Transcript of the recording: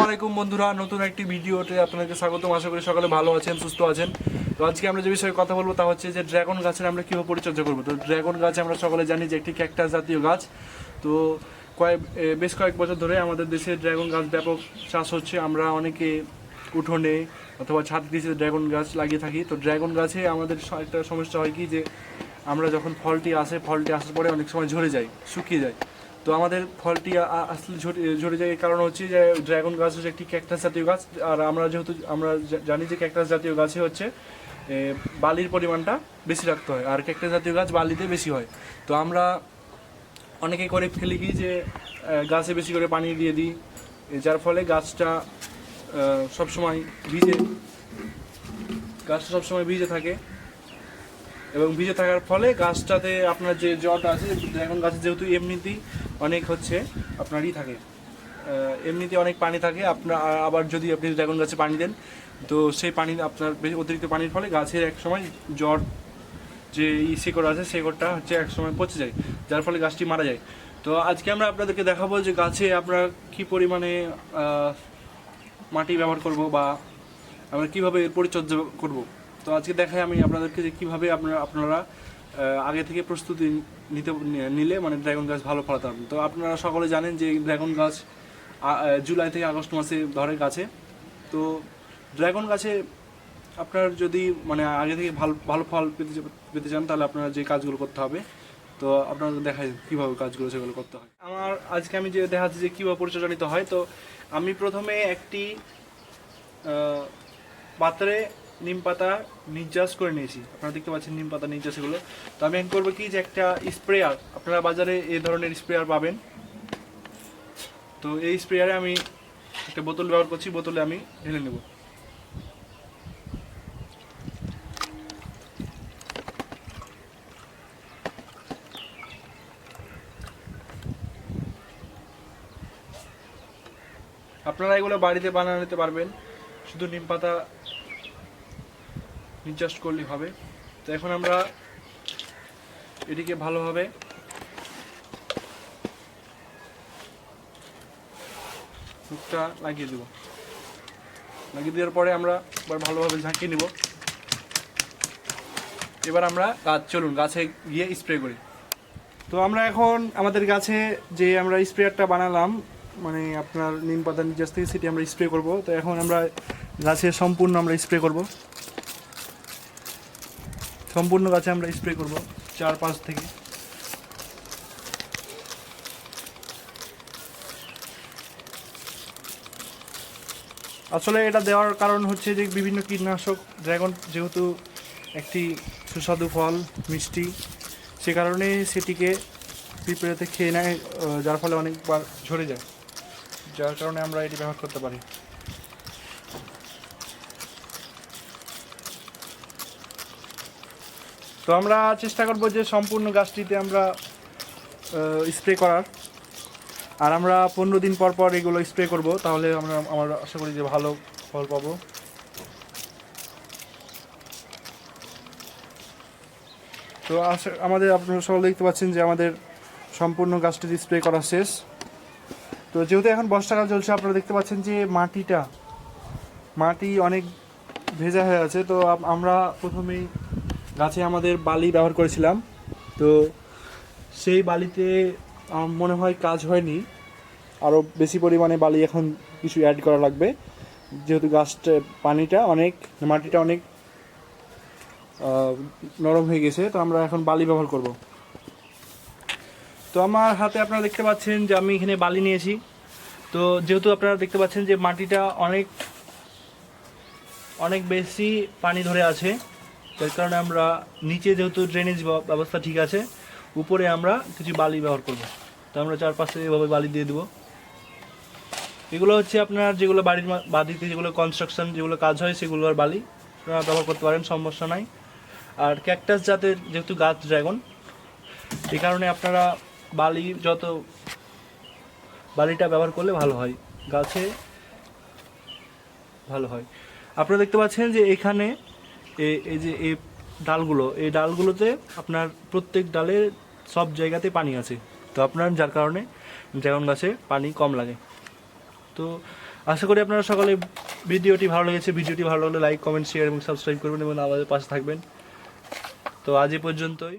আলাইকুম বন্ধুরা, নতুন একটি ভিডিওতে আপনাদের স্বাগতম। আশা করি সকালে ভালো আছেন, সুস্থ আছেন। তো আজকে আমরা যে বিষয়ে কথা বলবো তা হচ্ছে যে ড্রাগন গাছের আমরা কীভাবে পরিচর্যা করবো। তো ড্রাগন গাছ আমরা সকলে জানি যে একটি ক্যাকটাস জাতীয় গাছ। তো বেশ কয়েক বছর ধরে আমাদের দেশে ড্রাগন গাছ ব্যাপক চাষ হচ্ছে। আমরা অনেকে উঠোনে অথবা ছাদ গ্রিসে ড্রাগন গাছ লাগিয়ে থাকি। তো ড্রাগন গাছে আমাদের একটা সমস্যা হয় কি, যে আমরা যখন ফলটি আসার পরে অনেক সময় ঝরে যায়, শুকিয়ে যায়। তো আমাদের ফলটি আসলে ঝরে যায়। কারণ হচ্ছে যে ড্রাগন গাছ হচ্ছে একটি ক্যাকটাস জাতীয় গাছ। আর আমরা জানি যে ক্যাকটাস জাতীয় গাছে হচ্ছে বালির পরিমাণটা বেশি রাখতে হয়, আর ক্যাকটাস জাতীয় গাছ বালিতে বেশি হয়। তো আমরা অনেকে করে ফেলি কি, যে গাছে বেশি করে পানি দিয়ে দিই, যার ফলে গাছটা সবসময় ভিজে থাকে। এবং ভিজে থাকার ফলে গাছটাতে আপনার যে জট আছে, ড্রাগন গাছে যেহেতু এমনিতেই অনেক হচ্ছে আপনারই থাকে, এমনিতে অনেক পানি থাকে। আপনার আবার যদি আপনি ড্রাগন গাছে পানি দেন, তো সেই পানি আপনার অতিরিক্ত পানির ফলে গাছের এক সময় জট যে শিকড় আছে, শিকড়টা হচ্ছে এক সময় পচে যায়, যার ফলে গাছটি মারা যায়। তো আজকে আমরা আপনাদেরকে দেখাবো যে গাছে আমরা কী পরিমাণে মাটি ব্যবহার করব বা আমরা কীভাবে এর পরিচর্যা করব। তো আজকে দেখাই আমি আপনাদেরকে যে কীভাবে আপনারা আগে থেকে প্রস্তুতি নিলে মানে ড্রাগন গাছ ভালো ফলাতে পারবেন। তো আপনারা সকলে জানেন যে ড্রাগন গাছ জুলাই থেকে আগস্ট মাসে ধরে গাছে। তো ড্রাগন গাছে আপনার যদি মানে আগে থেকে ভালো ফল পেতে চান, তাহলে আপনারা যে কাজগুলো করতে হবে, তো আপনাদের দেখাই কীভাবে কাজগুলো সেগুলো করতে হয়। আজকে আমি যে দেখাচ্ছি যে কীভাবে পরিচর্যা নিতে হয়। তো আমি প্রথমে একটি পাত্রে নিম পাতা নির্যাস করে নিয়েছি। আপনারা দেখতে পাচ্ছেন নিম পাতা নির্যাস এগুলো। তো আমি করবো কি, যে একটা স্প্রেয়ার, আপনারা বাজারে এই ধরনের স্প্রেয়ার পাবেন। তো এই স্প্রেয়ারে আমি একটা বোতল ব্যবহার করছি, বোতলে আমি ঢেলে নেব। আপনারা এগুলো বাড়িতে বানিয়ে নিতে পারবেন, শুধু নিম পাতা নির্যাস করলেই হবে। তো এখন আমরা এটিকে ভালোভাবে মুখটা লাগিয়ে দেব। লাগিয়ে দেওয়ার পরে আমরা এবার ভালোভাবে ঝাঁকিয়ে নেব। এবার আমরা চলুন গাছে গিয়ে স্প্রে করি। তো আমরা এখন আমাদের গাছে যে আমরা স্প্রেয়ারটা বানালাম, মানে আপনার নিম পাতা নির্যাস থেকে, সেটি আমরা স্প্রে করব। তো এখন আমরা গাছে সম্পূর্ণ গাছে আমরা স্প্রে করব 4-5 থেকে। আসলে এটা দেওয়ার কারণ হচ্ছে যে বিভিন্ন কীটনাশক, ড্রাগন যেহেতু একটি সুস্বাদু ফল, মিষ্টি, সে কারণে সেটিকে পিঁপড়েতে খেয়ে নেয়, যার ফলে অনেকবার ঝরে যায়, যার কারণে আমরা এটি ব্যবহার করতে পারি। তো আমরা চেষ্টা করব যে সম্পূর্ণ গাছটিতে আমরা স্প্রে করার। আর আমরা 15 দিন পর পর এগুলো স্প্রে করব, তাহলে আমরা আশা করি যে ভালো ফল পাবো। তো আপনারা সকলে দেখতে পাচ্ছেন যে আমাদের সম্পূর্ণ গাছটি স্প্রে করা শেষ। তো যেহেতু এখন বর্ষাকাল চলছে, আপনারা দেখতে পাচ্ছেন যে মাটি অনেক ভেজা হয়ে আছে। তো আমরা প্রথমেই গাছে আমাদের বালি ব্যবহার করেছিলাম। তো সেই বালিতে মনে হয় কাজ হয়নি, আরও বেশি পরিমাণে বালি এখন কিছু অ্যাড করা লাগবে, যেহেতু মাটিটা অনেক নরম হয়ে গেছে। তো আমরা এখন বালি ব্যবহার করব। তো আমার হাতে আপনারা দেখতে পাচ্ছেন যে আমি এখানে বালি নিয়েছি। তো যেহেতু আপনারা দেখতে পাচ্ছেন যে মাটিটা অনেক বেশি পানি ধরে আছে, যার কারণে আমরা নিচে যেহেতু ড্রেনেজ ব্যবস্থা ঠিক আছে, উপরে আমরা কিছু বালি ব্যবহার করব। তো আমরা চারপাশে এভাবে বালি দিয়ে দেবো। এগুলো হচ্ছে আপনার যেগুলো বাড়িতে যেগুলো কনস্ট্রাকশন যেগুলো কাজ হয়, সেগুলোর বালি আপনারা ব্যবহার করতে পারেন, সমস্যা নাই। আর ক্যাকটাস জাতের যেহেতু গাছ ড্রাগন, এই কারণে আপনারা বালিটা ব্যবহার করলে ভালো হয়, গাছে ভালো হয়। আপনারা দেখতে পাচ্ছেন যে এখানে এই যে এই ডালগুলোতে আপনার প্রত্যেক ডালে সব জায়গাতে পানি আছে। তো আপনার যার কারণে ড্রাগন গাছে পানি কম লাগে। তো আশা করি আপনারা সকালে ভিডিওটি ভালো লেগেছে। ভিডিওটি ভালো লাগলে লাইক, কমেন্ট, শেয়ার এবং সাবস্ক্রাইব করবেন এবং আমাদের পাশে থাকবেন। তো আজ এই পর্যন্তই।